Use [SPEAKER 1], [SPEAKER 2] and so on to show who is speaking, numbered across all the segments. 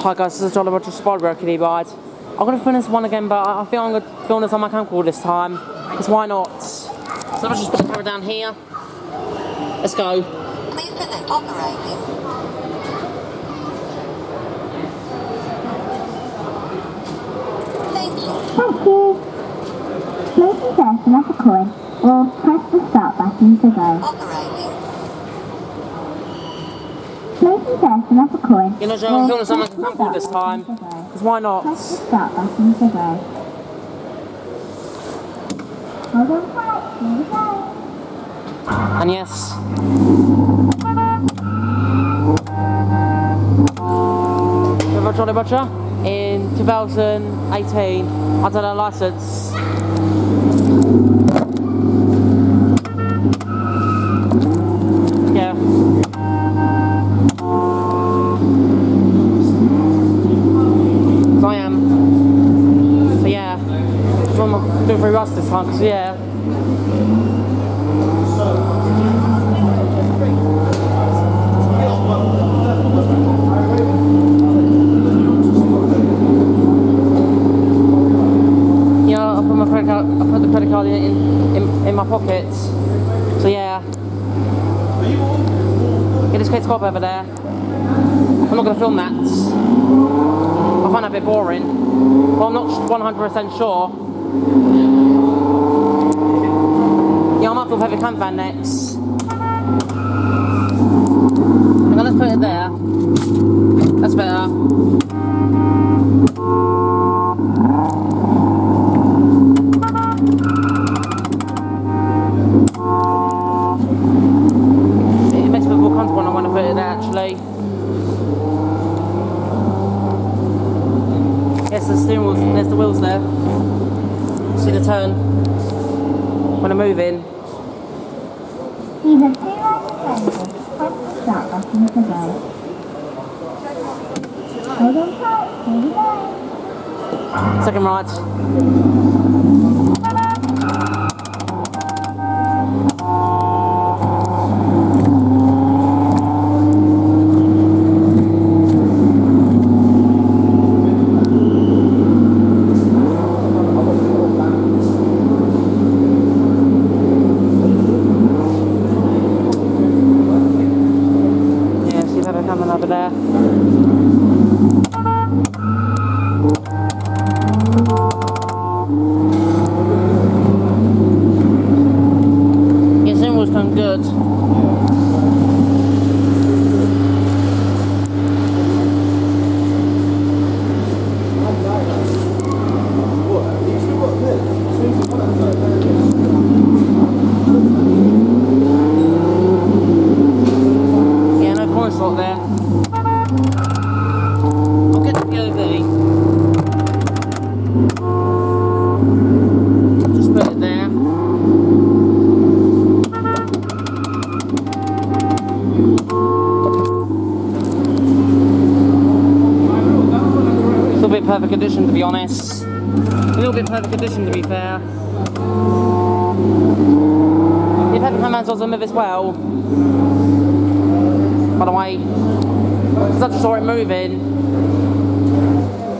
[SPEAKER 1] Hi guys, this is Jolly Roger Spydero, Kiddie. I'm going to film this one again, but I think I'm going to film this on my camcorder this time, because why not? So let's just put the camera down here. Let's go.
[SPEAKER 2] Please select operating. Thank you.
[SPEAKER 3] Thank you. Please insert another coin or press the start button to go.
[SPEAKER 2] Operating.
[SPEAKER 3] Please insert another coin.
[SPEAKER 1] You know, Joe, I'm filming this on my camcorder this time, because why not?
[SPEAKER 3] Press the start button to go. Hold on tight, here we go.
[SPEAKER 1] And yes. Jolly Roger, in 2018, I did a license. Yeah. So I am. So yeah. So I'm doing 3 rusts this time, because yeah. I put the credit card in my pocket. So yeah. Yeah, this kid's got over there. I'm not going to film that. I find that a bit boring. Well, I'm not 100% sure. Yeah, I might film Heavy Camp Van next. Hang on, let's put it there. That's better. When I want to put it there, actually. Yes, the steering wheels, there's the wheels there. See the turn when I'm moving.
[SPEAKER 3] You have 2 hours available. Press the start button to go. Hold on tight, here we go.
[SPEAKER 1] Second right. Over there. Yes, it was done good. Yeah, no corner slot there. Just put it there. It's a little bit perfect condition, to be honest. A little bit perfect condition, to be fair. If Heavy Camp Van's on move as well, by the way, because I just saw it moving.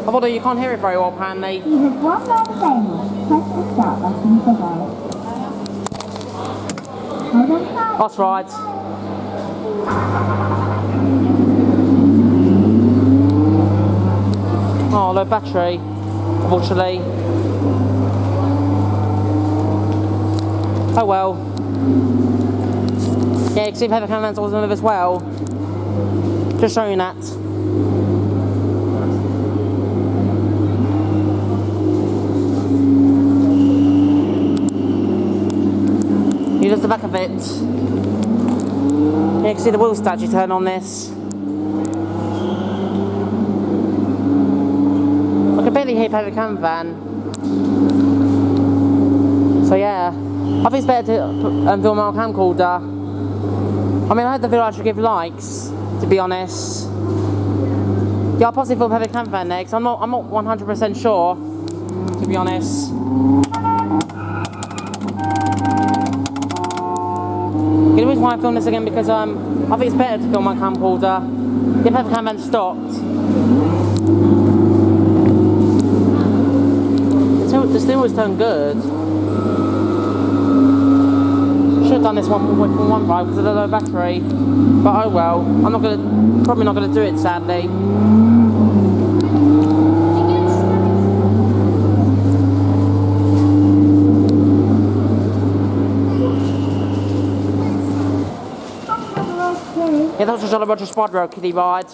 [SPEAKER 1] Although you can't hear it very well, apparently.
[SPEAKER 3] You have 1 round available. Press the start button to go. Hold on tight.
[SPEAKER 1] That's right. Oh, low battery, unfortunately. Oh well. Yeah, you can see Heavy Camp Van's on move as well. Just showing that. Here's the back of it. Yeah, you can see the wheels actually turn on this. I can barely hear Heavy Camp Van. So yeah, I think it's better to film on camcorder. I mean, I hope the video actually give likes, to be honest. Yeah, I'll possibly film Heavy Camp Van next. I'm not 100% sure, to be honest. The reason why I filmed this again because I think it's better to film my camcorder. If Heavy Camp Van stopped, This thing always turned good. Should have done this one with one ride because of the low battery. But oh well. I'm not gonna, probably not gonna do it sadly. Yeah, that was just all about your Spydero kiddie ride.